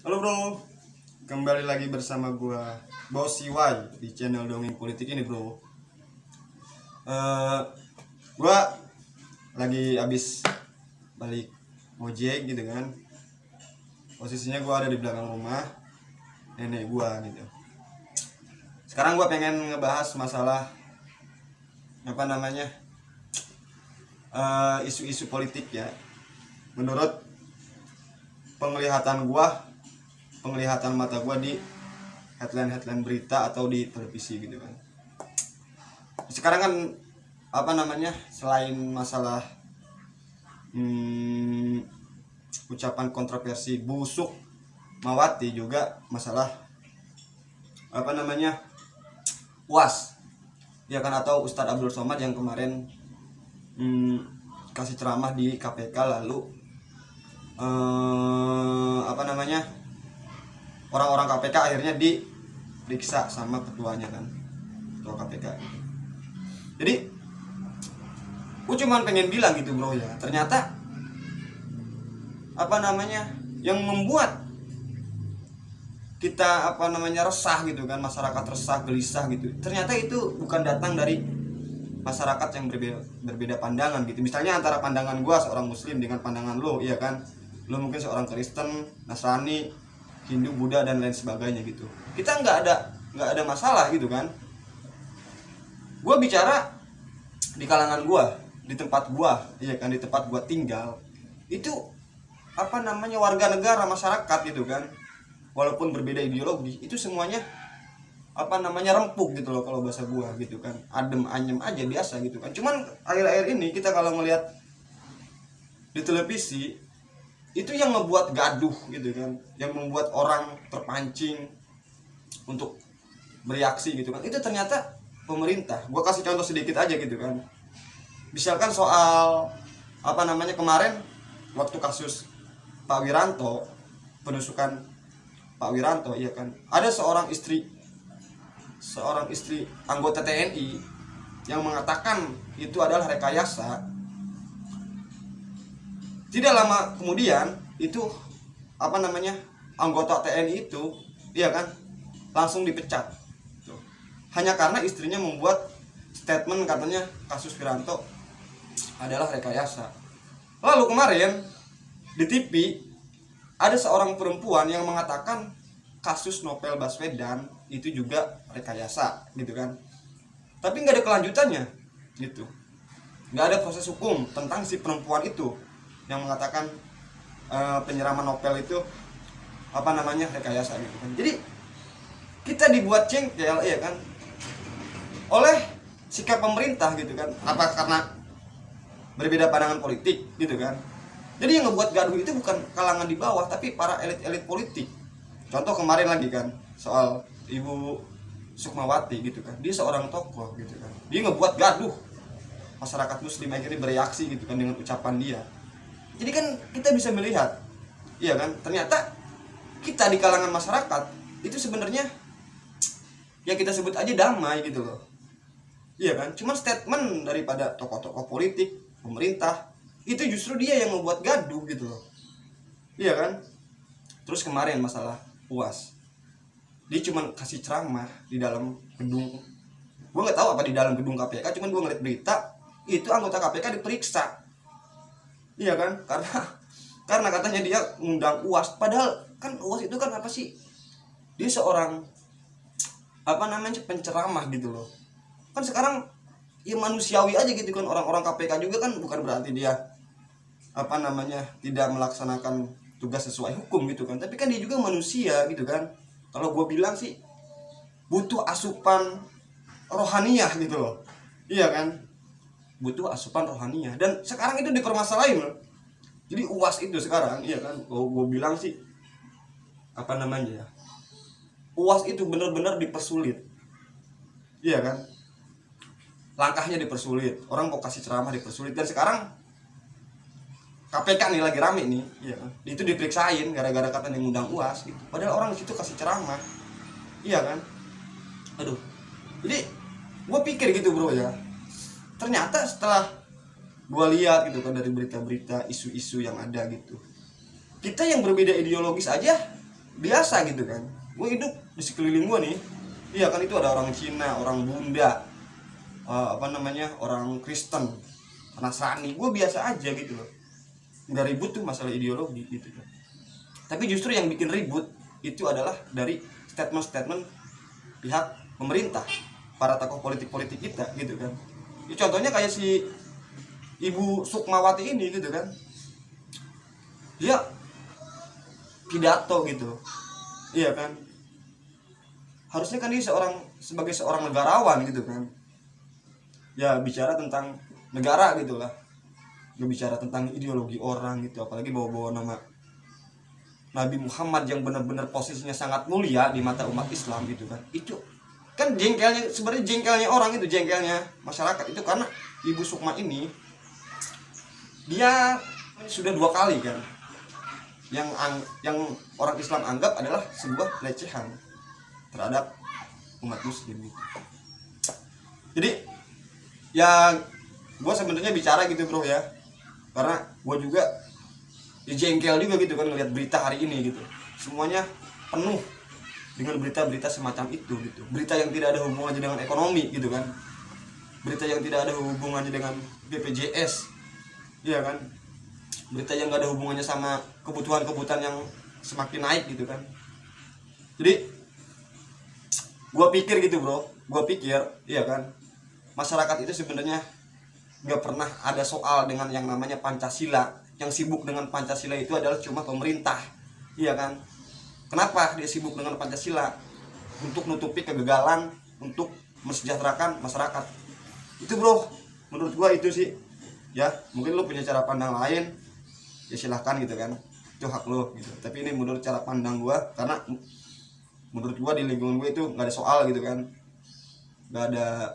Halo bro, kembali lagi bersama gua Bos CY di channel Dongeng Politik ini bro. Eh, gua lagi abis balik ngojek gitu kan. Posisinya gua ada di belakang rumah nenek gua gitu. Sekarang gua pengen ngebahas masalah apa namanya isu-isu politik ya. Menurut penglihatan mata gua di headline berita atau di televisi gitu kan. Sekarang kan apa namanya selain masalah ucapan kontroversi busuk Mawati, juga masalah apa namanya UAS ya kan, atau Ustadz Abdul Somad yang kemarin kasih ceramah di KPK, lalu apa namanya orang-orang KPK akhirnya diperiksa sama ketuanya kan, ketua KPK. Jadi gue cuman pengen bilang gitu bro ya, ternyata apa namanya yang membuat kita apa namanya resah gitu kan, masyarakat resah gelisah gitu, ternyata itu bukan datang dari masyarakat yang berbeda pandangan gitu. Misalnya antara pandangan gue seorang muslim dengan pandangan lo, iya kan, lo mungkin seorang Kristen, Nasrani, Hindu, Buddha dan lain sebagainya gitu. Kita nggak ada masalah gitu kan. Gue bicara di kalangan gue, di tempat gue, iya kan, di tempat gue tinggal itu apa namanya warga negara, masyarakat gitu kan, walaupun berbeda ideologi itu semuanya apa namanya rempuk gitu loh kalau bahasa gua gitu kan, adem anyem aja biasa gitu kan. Cuman akhir-akhir ini kita kalau ngelihat di televisi itu yang ngebuat gaduh gitu kan, yang membuat orang terpancing untuk bereaksi gitu kan, itu ternyata pemerintah. Gua kasih contoh sedikit aja gitu kan, misalkan soal apa namanya kemarin waktu kasus Pak Wiranto, penusukan Pak Wiranto, iya kan, ada seorang istri anggota TNI yang mengatakan itu adalah rekayasa. Tidak lama kemudian itu apa namanya anggota TNI itu, iya kan, langsung dipecat. Tuh. Hanya karena istrinya membuat statement katanya kasus Wiranto adalah rekayasa. Lalu kemarin di TV ada seorang perempuan yang mengatakan kasus Novel Baswedan itu juga rekayasa gitu kan, tapi nggak ada kelanjutannya gitu, nggak ada proses hukum tentang si perempuan itu yang mengatakan penyeraman Novel itu apa namanya rekayasa gitu kan. Jadi kita dibuat jengkel ya kan oleh sikap pemerintah gitu kan, apa karena berbeda pandangan politik gitu kan. Jadi yang ngebuat gaduh itu bukan kalangan di bawah, tapi para elit-elit politik. Contoh kemarin lagi kan soal Ibu Sukmawati gitu kan, dia seorang tokoh gitu kan, dia ngebuat gaduh, masyarakat muslim akhirnya bereaksi gitu kan dengan ucapan dia. Jadi kan kita bisa melihat, iya kan, ternyata kita di kalangan masyarakat itu sebenarnya ya kita sebut aja damai gitu loh, iya kan. Cuman statement daripada tokoh-tokoh politik pemerintah itu justru dia yang membuat gaduh gitu loh, iya kan. Terus kemarin masalah UAS, dia cuma kasih ceramah di dalam gedung, gue nggak tahu apa di dalam gedung KPK, cuman gue ngeliat berita itu anggota KPK diperiksa, iya kan, karena katanya dia ngundang UAS. Padahal kan UAS itu kan apa sih, dia seorang apa namanya penceramah gitu loh kan. Sekarang ya manusiawi aja gitu kan, orang-orang KPK juga kan bukan berarti dia apa namanya tidak melaksanakan tugas sesuai hukum gitu kan, tapi kan dia juga manusia gitu kan. Kalau gue bilang sih butuh asupan rohaniah gitu loh, iya kan, butuh asupan rohaniah. Dan sekarang itu dipermasalahin loh. Jadi UAS itu sekarang, iya kan, gue bilang sih apa namanya ya, UAS itu benar-benar dipersulit, iya kan, langkahnya dipersulit, orang mau kasih ceramah dipersulit. Dan sekarang KPK nih lagi rame nih, iya kan, itu diperiksain gara-gara katanya ngundang UAS gitu. Padahal orang di situ kasih ceramah, iya kan. Aduh, jadi gue pikir gitu bro ya, ternyata setelah gue lihat gitu kan dari berita-berita isu-isu yang ada gitu, kita yang berbeda ideologis aja biasa gitu kan. Gue hidup di sekeliling gue nih, iya kan, itu ada orang Cina, orang Bunda, orang Kristen, Nasrani. Gue biasa aja gitu loh, nggak ribut tuh masalah ideologi gitu kan. Tapi justru yang bikin ribut itu adalah dari statement-statement pihak pemerintah, para tokoh politik kita gitu kan. Ya, contohnya kayak si Ibu Sukmawati ini gitu kan, dia pidato gitu, iya kan, harusnya kan dia sebagai seorang negarawan gitu kan, ya bicara tentang negara gitulah, nggak bicara tentang ideologi orang gitu, apalagi bawa-bawa nama Nabi Muhammad yang benar-benar posisinya sangat mulia di mata umat Islam gitu kan. Itu kan jengkelnya, sebenarnya jengkelnya orang itu, jengkelnya masyarakat itu karena Ibu Sukma ini dia sudah 2 kali kan yang orang Islam anggap adalah sebuah pelecehan terhadap umat muslim gitu. Jadi ya gue sebenarnya bicara gitu bro ya, karena gue juga ya jengkel juga gitu kan ngelihat berita hari ini gitu, semuanya penuh dengan berita-berita semacam itu gitu, berita yang tidak ada hubungannya dengan ekonomi gitu kan, berita yang tidak ada hubungannya dengan BPJS, iya kan, berita yang gak ada hubungannya sama kebutuhan-kebutuhan yang semakin naik gitu kan. Jadi gue pikir gitu bro, gue pikir iya kan, masyarakat itu sebenarnya gak pernah ada soal dengan yang namanya Pancasila. Yang sibuk dengan Pancasila itu adalah cuma pemerintah, iya kan. Kenapa dia sibuk dengan Pancasila? Untuk nutupi kegagalan, untuk mensejahterakan masyarakat. Itu bro, menurut gue itu sih. Ya mungkin lo punya cara pandang lain, ya silahkan gitu kan, itu hak lo gitu. Tapi ini menurut cara pandang gue, karena menurut gue di lingkungan gue itu nggak ada soal gitu kan, nggak ada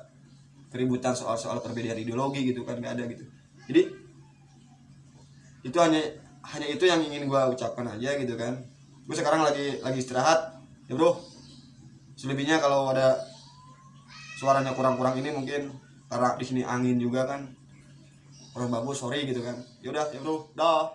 keributan soal perbedaan ideologi gitu kan, nggak ada gitu. Jadi itu hanya itu yang ingin gue ucapkan aja gitu kan. Gue sekarang lagi istirahat ya bro, selebihnya kalau ada suaranya kurang-kurang ini mungkin karena di sini angin juga kan kurang bagus, sorry gitu kan. Yaudah ya bro, dah.